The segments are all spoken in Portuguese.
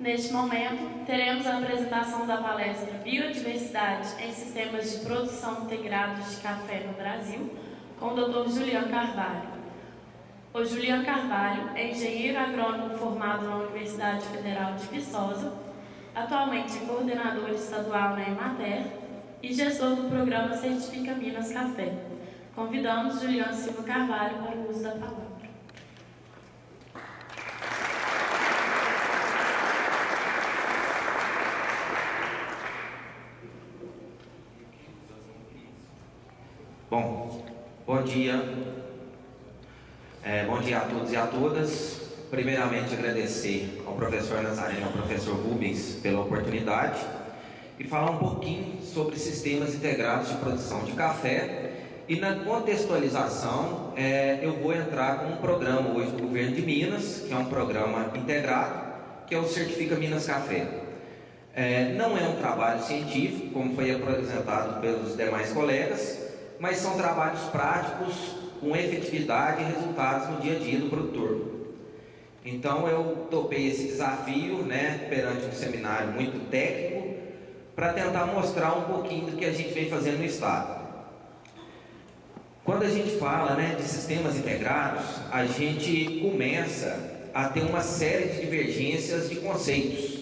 Neste momento, teremos a apresentação da palestra Biodiversidade em Sistemas de Produção Integrados de Café no Brasil, com o Dr. Julian Carvalho. O Julian Carvalho é engenheiro agrônomo formado na Universidade Federal de Viçosa, atualmente é coordenador estadual na Emater e gestor do programa Certifica Minas Café. Convidamos Julian Silva Carvalho para o uso da palavra. Bom dia. Bom dia a todos e a todas. Primeiramente, agradecer ao professor Nazareno e ao professor Rubens pela oportunidade e falar um pouquinho sobre sistemas integrados de produção de café. E na contextualização, eu vou entrar com um programa hoje do Governo de Minas, que é um programa integrado, que é o Certifica Minas Café. Não é um trabalho científico, como foi apresentado pelos demais colegas, mas são trabalhos práticos com efetividade e resultados no dia a dia do produtor. Então eu topei esse desafio, perante um seminário muito técnico, para tentar mostrar um pouquinho do que a gente vem fazendo no estado. Quando a gente fala de sistemas integrados, a gente começa a ter uma série de divergências de conceitos.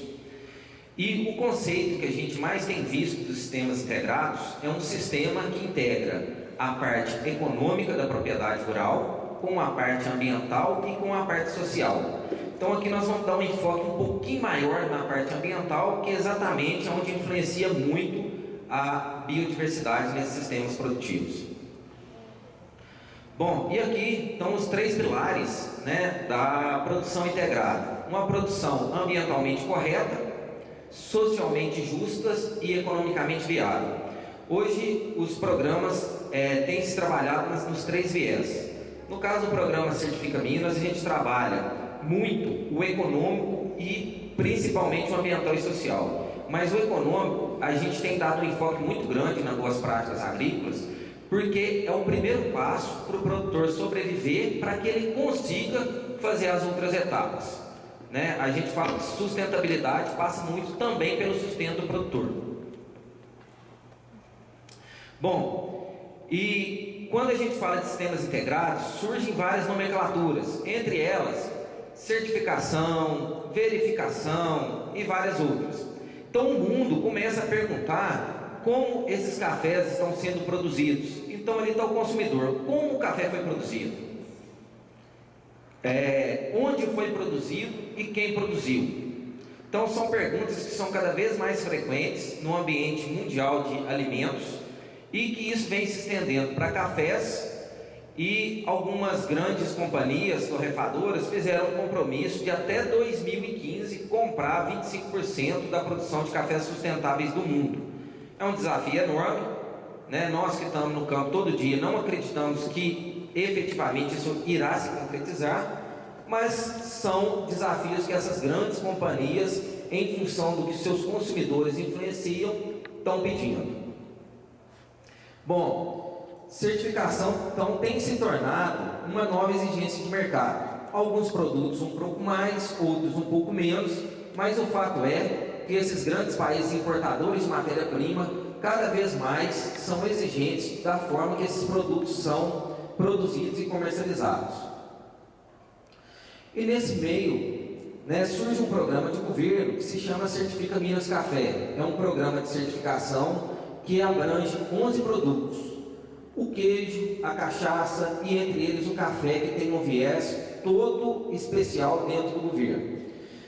E o conceito que a gente mais tem visto dos sistemas integrados é um sistema que integra a parte econômica da propriedade rural com a parte ambiental e com a parte social. Então aqui nós vamos dar um enfoque um pouquinho maior na parte ambiental, que é exatamente onde influencia muito a biodiversidade nesses sistemas produtivos. Bom, e aqui estão os três pilares da produção integrada. Uma produção ambientalmente correta, socialmente justas e economicamente viável. Hoje os programas têm se trabalhado nos três viés. No caso do programa Certifica Minas, a gente trabalha muito o econômico e principalmente o ambiental e social. Mas o econômico, a gente tem dado um enfoque muito grande nas boas práticas agrícolas, porque é o primeiro passo para o produtor sobreviver, para que ele consiga fazer as outras etapas. A gente fala que sustentabilidade passa muito também pelo sustento do produtor. Bom, e quando a gente fala de sistemas integrados, surgem várias nomenclaturas, entre elas certificação, verificação e várias outras. Então o mundo começa a perguntar como esses cafés estão sendo produzidos. Então ali está o consumidor, como o café foi produzido? Onde foi produzido e quem produziu? Então são perguntas que são cada vez mais frequentes no ambiente mundial de alimentos e que isso vem se estendendo para cafés, e algumas grandes companhias torrefadoras fizeram um compromisso de até 2015 comprar 25% da produção de cafés sustentáveis do mundo. É um desafio enorme, Nós que estamos no campo todo dia não acreditamos que efetivamente isso irá se concretizar, mas são desafios que essas grandes companhias, em função do que seus consumidores influenciam, estão pedindo. Bom, certificação então tem se tornado uma nova exigência de mercado. Alguns produtos um pouco mais, outros um pouco menos, mas o fato é que esses grandes países importadores de matéria-prima cada vez mais são exigentes da forma que esses produtos são produzidos e comercializados. E nesse meio, surge um programa de governo que se chama Certifica Minas Café. É um programa de certificação que abrange 11 produtos: o queijo, a cachaça e entre eles o café, que tem um viés todo especial dentro do governo.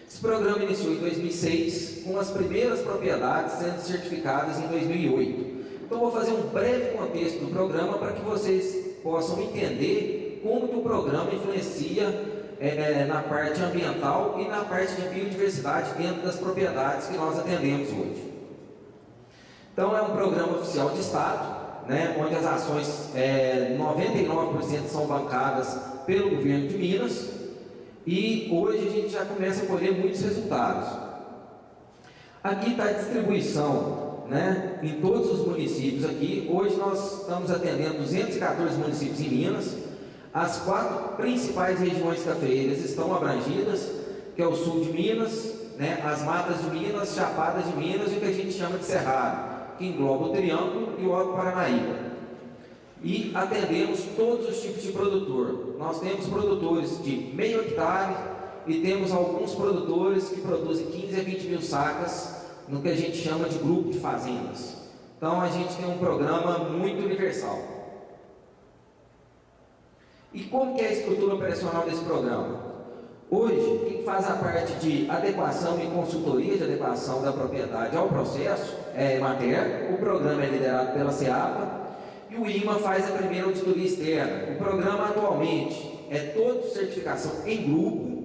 Esse programa iniciou em 2006, com as primeiras propriedades sendo certificadas em 2008. Então vou fazer um breve contexto do programa para que vocês possam entender como que o programa influencia na parte ambiental e na parte de biodiversidade dentro das propriedades que nós atendemos hoje. Então é um programa oficial de Estado, onde as ações 99% são bancadas pelo governo de Minas, e hoje a gente já começa a colher muitos resultados. Aqui está a distribuição, em todos os municípios aqui. Hoje nós estamos atendendo 214 municípios em Minas. As 4 principais regiões cafeeiras estão abrangidas, que é o sul de Minas, né, as matas de Minas, Chapadas de Minas e o que a gente chama de Cerrado, que engloba o Triângulo e o Alto Paranaíba. E atendemos todos os tipos de produtor. Nós temos produtores de meio hectare e temos alguns produtores que produzem 15 a 20 mil sacas no que a gente chama de grupo de fazendas. Então a gente tem um programa muito universal. E como que é a estrutura operacional desse programa? Hoje, quem faz a parte de adequação e consultoria de adequação da propriedade ao processo é a Emater. O programa é liderado pela SEAPA e o IMA faz a primeira auditoria externa. O programa atualmente é todo certificação em grupo,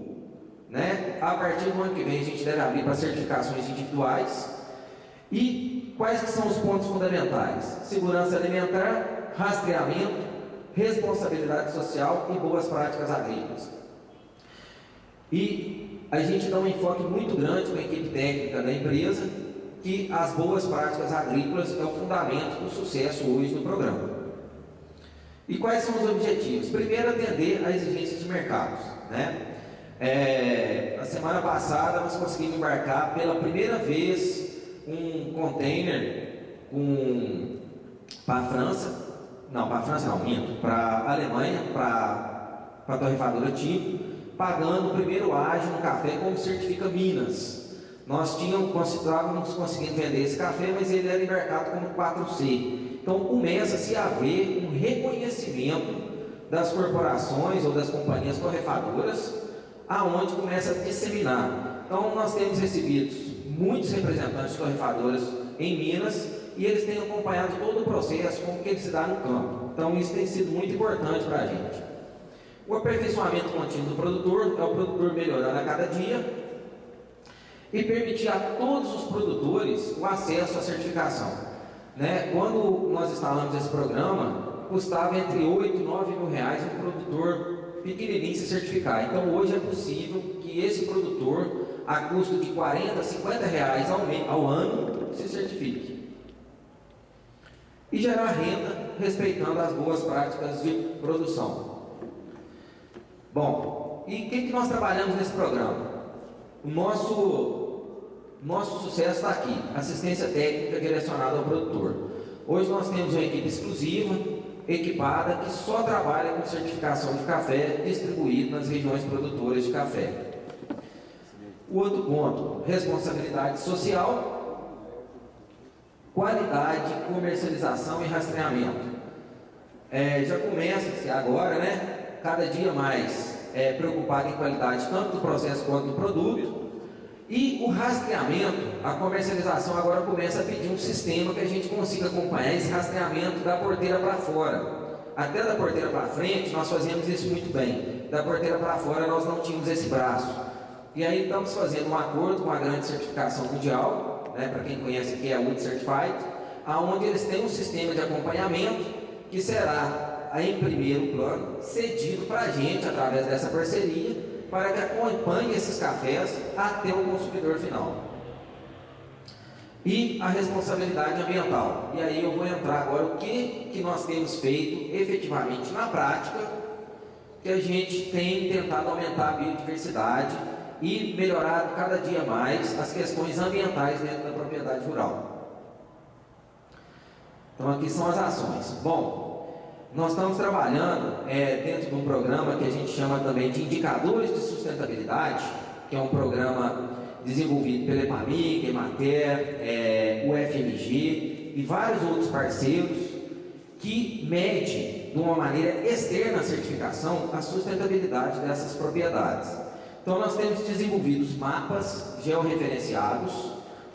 né? A partir do ano que vem a gente deve abrir para certificações individuais. E quais que são os pontos fundamentais? Segurança alimentar, rastreamento, responsabilidade social e boas práticas agrícolas. E a gente dá um enfoque muito grande com a equipe técnica da empresa, que as boas práticas agrícolas é o fundamento do sucesso hoje do programa. E quais são os objetivos? Primeiro, atender a exigências de mercados, né? Na semana passada nós conseguimos embarcar pela primeira vez um container para a França, para a Alemanha, para a torrefadora Tipo, pagando o primeiro ágio no café como certifica Minas. Nós estávamos conseguindo vender esse café, mas ele era embarcado como 4C. Então começa-se a haver um reconhecimento das corporações ou das companhias torrefadoras, aonde começa a disseminar. Então nós temos recebido muitos representantes de torrefadoras em Minas e eles têm acompanhado todo o processo, como que ele se dá no campo. Então isso tem sido muito importante para a gente. O aperfeiçoamento contínuo do produtor é o produtor melhorando a cada dia e permitir a todos os produtores o acesso à certificação, né? Quando nós instalamos esse programa, custava entre 8 e 9 mil reais um produtor pequenininho se certificar. Então hoje é possível que esse produtor, a custo de 40, 50 reais ao ano, se certifique. E gerar renda respeitando as boas práticas de produção. Bom, e o que nós trabalhamos nesse programa? O nosso sucesso está aqui, assistência técnica direcionada ao produtor. Hoje nós temos uma equipe exclusiva, equipada, que só trabalha com certificação de café distribuído nas regiões produtoras de café. O outro ponto, responsabilidade social, qualidade, comercialização e rastreamento. Já começa-se agora, né? Cada dia mais preocupado em qualidade tanto do processo quanto do produto. E o rastreamento, a comercialização agora começa a pedir um sistema que a gente consiga acompanhar esse rastreamento da porteira para fora. Até da porteira para frente nós fazíamos isso muito bem. Da porteira para fora nós não tínhamos esse braço. E aí estamos fazendo um acordo com a grande certificação mundial, né, para quem conhece aqui é a Wood Certified, aonde eles têm um sistema de acompanhamento que será em primeiro plano, cedido para a gente através dessa parceria, para que acompanhe esses cafés até o consumidor final. E a responsabilidade ambiental. E aí eu vou entrar agora o que nós temos feito efetivamente na prática, que a gente tem tentado aumentar a biodiversidade e melhorar cada dia mais as questões ambientais dentro da propriedade rural. Então aqui são as ações. Bom, nós estamos trabalhando dentro de um programa que a gente chama também de Indicadores de Sustentabilidade, que é um programa desenvolvido pela EPAMIG, Emater, o FMG e vários outros parceiros que mede de uma maneira externa à certificação a sustentabilidade dessas propriedades. Então nós temos desenvolvido mapas georreferenciados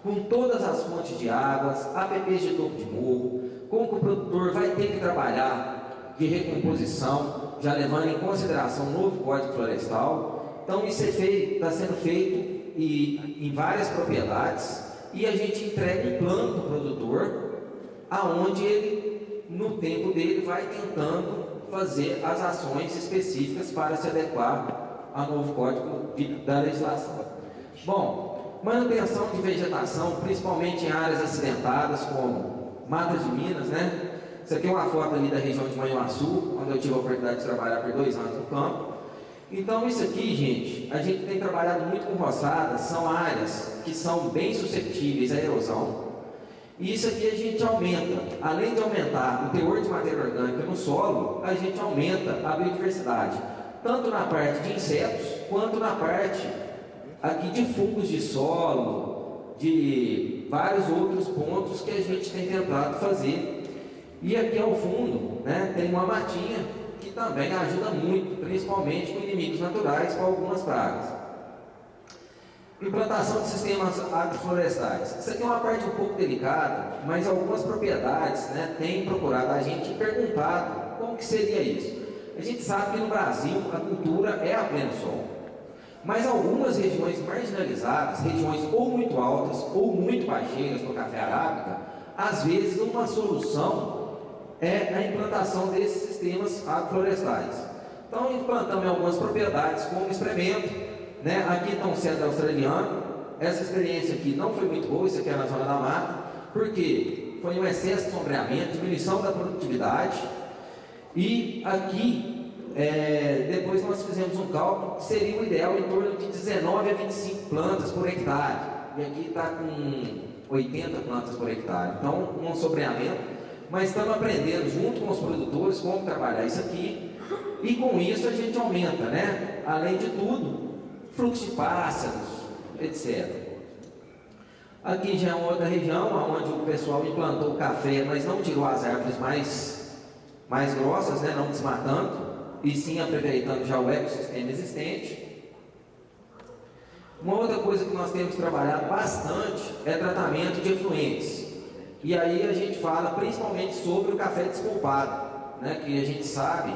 com todas as fontes de águas, APPs de topo de morro, como que o produtor vai ter que trabalhar de recomposição, já levando em consideração o novo Código Florestal. Então isso está sendo feito em várias propriedades e a gente entrega um plano para o produtor, aonde ele, no tempo dele, vai tentando fazer as ações específicas para se adequar ao novo Código da legislação. Bom, manutenção de vegetação, principalmente em áreas acidentadas, como Matas de Minas, né? Isso aqui é uma foto ali da região de Manhuaçu, onde eu tive a oportunidade de trabalhar por 2 anos no campo. Então isso aqui, gente, a gente tem trabalhado muito com roçadas, são áreas que são bem suscetíveis à erosão, e isso aqui a gente aumenta, além de aumentar o teor de matéria orgânica no solo, a gente aumenta a biodiversidade, tanto na parte de insetos, quanto na parte aqui de fungos de solo, de vários outros pontos que a gente tem tentado fazer. E aqui ao fundo, né, tem uma matinha que também ajuda muito, principalmente com inimigos naturais, com algumas pragas. Implantação de sistemas agroflorestais. Isso aqui é uma parte um pouco delicada, mas algumas propriedades, né, têm procurado a gente e perguntado como que seria isso. A gente sabe que no Brasil a cultura é a pleno sol, mas algumas regiões marginalizadas, regiões ou muito altas ou muito baixeiras para o café arábica, às vezes uma solução é a implantação desses sistemas agroflorestais. Então implantamos em algumas propriedades como experimento, né? Aqui está um cedro australiano. Essa experiência aqui não foi muito boa, isso aqui é na zona da mata, porque foi um excesso de sombreamento, diminuição da produtividade. E aqui, depois nós fizemos um cálculo que seria o ideal em torno de 19 a 25 plantas por hectare. E aqui está com 80 plantas por hectare. Então, um sombreamento. Mas estamos aprendendo junto com os produtores como trabalhar isso aqui. E com isso a gente aumenta, né? Além de tudo, fluxo de pássaros, etc. Aqui já é uma outra região onde o pessoal implantou o café, mas não tirou as árvores mais grossas, né, não desmatando, e sim aproveitando já o ecossistema existente. Uma outra coisa que nós temos trabalhado bastante é tratamento de efluentes. E aí a gente fala principalmente sobre o café despolpado, né, que a gente sabe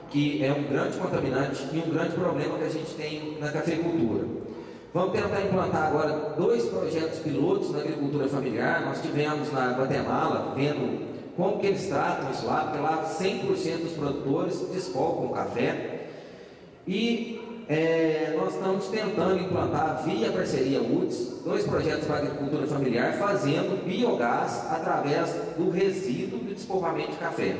que é um grande contaminante e um grande problema que a gente tem na cafeicultura. Vamos tentar implantar agora 2 projetos pilotos na agricultura familiar. Nós tivemos na Guatemala, vendo como que eles tratam isso lá, porque lá 100% dos produtores despolpam o café. E nós estamos tentando implantar, via parceria UTS, 2 projetos para a agricultura familiar, fazendo biogás através do resíduo do despolpamento de café.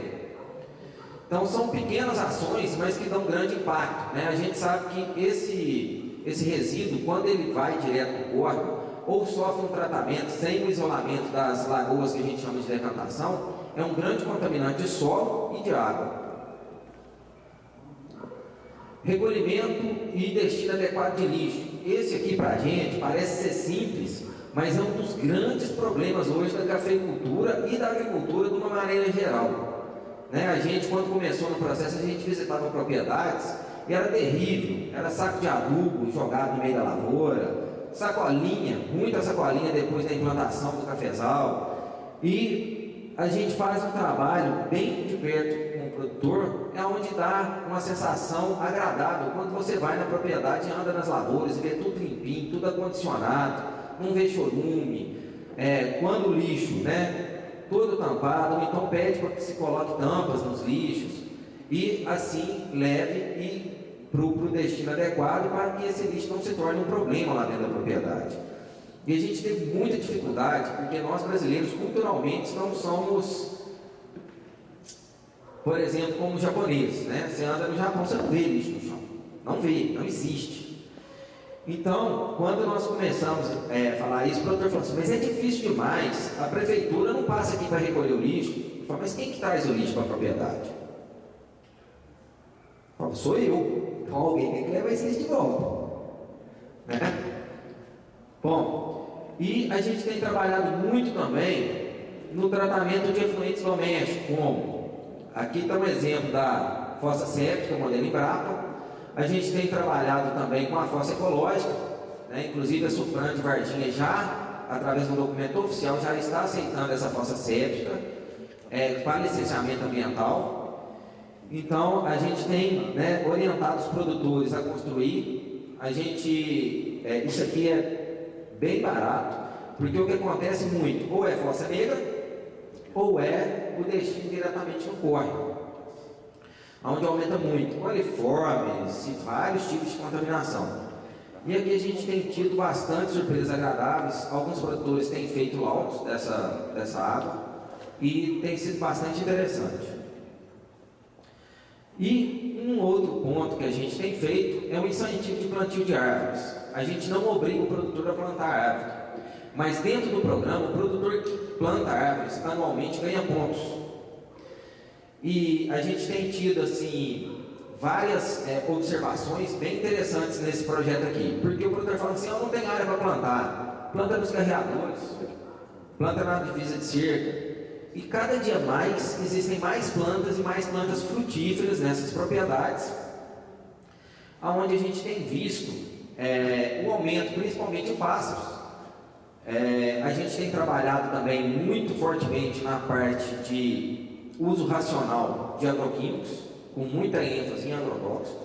Então são pequenas ações, mas que dão grande impacto, né? A gente sabe que esse resíduo, quando ele vai direto para o córrego, ou sofre um tratamento sem o isolamento das lagoas que a gente chama de decantação, é um grande contaminante de solo e de água. Recolhimento e destino adequado de lixo. Esse aqui para a gente parece ser simples, mas é um dos grandes problemas hoje da cafeicultura e da agricultura de uma maneira geral. Né? A gente, quando começou no processo, a gente visitava propriedades e era terrível. Era saco de adubo jogado no meio da lavoura, sacolinha, muita sacolinha depois da implantação do cafezal. E a gente faz um trabalho bem de perto com o produtor, é onde dá uma sensação agradável quando você vai na propriedade e anda nas lavouras e vê tudo limpinho, tudo acondicionado, não vê chorume, quando o lixo, né, todo tampado, então pede para que se coloque tampas nos lixos e assim leve para o destino adequado, para que esse lixo não se torne um problema lá dentro da propriedade. E a gente teve muita dificuldade, porque nós brasileiros culturalmente não somos, por exemplo, como os japoneses, né? Você anda no Japão, você não vê lixo no chão, não vê, não existe. Então, quando nós começamos a falar isso, o produtor falou assim: mas é difícil demais, a prefeitura não passa aqui para recolher o lixo. Eu falo: mas quem que traz o lixo para a propriedade? Eu falo: sou eu. Então alguém tem que levar esse lixo de volta, né? Bom, e a gente tem trabalhado muito também no tratamento de efluentes domésticos, como aqui está um exemplo da fossa séptica, modelo Embrapa. A gente tem trabalhado também com a fossa ecológica, né? Inclusive a Supran de Varginha já, através do documento oficial, já está aceitando essa fossa séptica para licenciamento ambiental. Então a gente tem, né, orientado os produtores a construir. A gente, isso aqui é bem barato, porque o que acontece muito, ou é fossa negra, ou é o destino diretamente no córrego, onde aumenta muito coliformes e vários tipos de contaminação. E aqui a gente tem tido bastante surpresas agradáveis. Alguns produtores têm feito laudos dessa água e tem sido bastante interessante. E um outro ponto que a gente tem feito é o incentivo de plantio de árvores. A gente não obriga o produtor a plantar árvore, mas dentro do programa, o produtor que planta árvores anualmente ganha pontos. E a gente tem tido assim várias observações bem interessantes nesse projeto aqui, porque o produtor fala assim: eu não tenho área para plantar, planta nos carreadores, planta na divisa de cerca. E cada dia mais existem mais plantas e mais plantas frutíferas nessas propriedades, aonde a gente tem visto o aumento, principalmente de pássaros. A gente tem trabalhado também muito fortemente na parte de uso racional de agroquímicos, com muita ênfase em agrotóxico.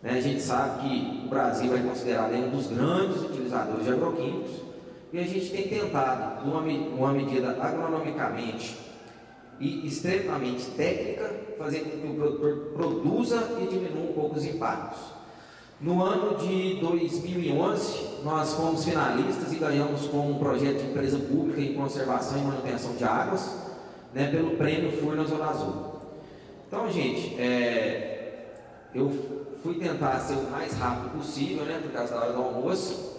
A gente sabe que o Brasil é considerado um dos grandes utilizadores de agroquímicos, e a gente tem tentado, numa medida agronomicamente e extremamente técnica, fazer com que o produtor produza e diminua um pouco os impactos. No ano de 2011, nós fomos finalistas e ganhamos com um projeto de empresa pública em conservação e manutenção de águas, pelo prêmio Furnas Zona Azul. Então, gente, eu fui tentar ser o mais rápido possível, por causa da hora do almoço.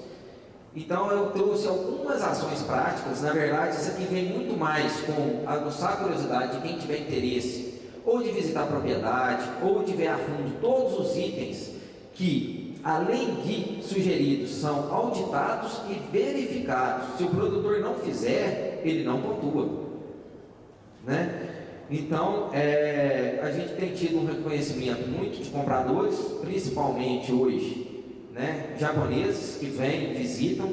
Então eu trouxe algumas ações práticas. Na verdade, isso aqui vem muito mais com aguçar a curiosidade de quem tiver interesse, ou de visitar a propriedade, ou de ver a fundo todos os itens que, além de sugeridos, são auditados e verificados. Se o produtor não fizer, ele não pontua, Então, a gente tem tido um reconhecimento muito de compradores, principalmente hoje, japoneses que vêm, visitam.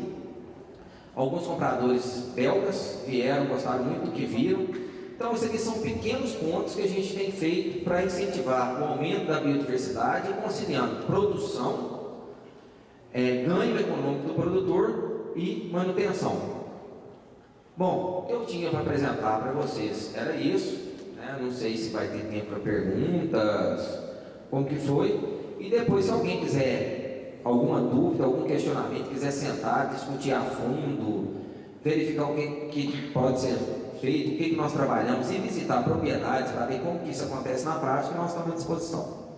Alguns compradores belgas vieram, gostaram muito do que viram. Então, esses aqui são pequenos pontos que a gente tem feito para incentivar o aumento da biodiversidade, conciliando produção, ganho econômico do produtor e manutenção. Bom, o que eu tinha para apresentar para vocês era isso. Não sei se vai ter tempo para perguntas, como que foi. E depois, se alguém quiser alguma dúvida, algum questionamento, quiser sentar, discutir a fundo, verificar o que pode ser feito, o que nós trabalhamos, e visitar propriedades para ver como que isso acontece na prática, nós estamos à disposição.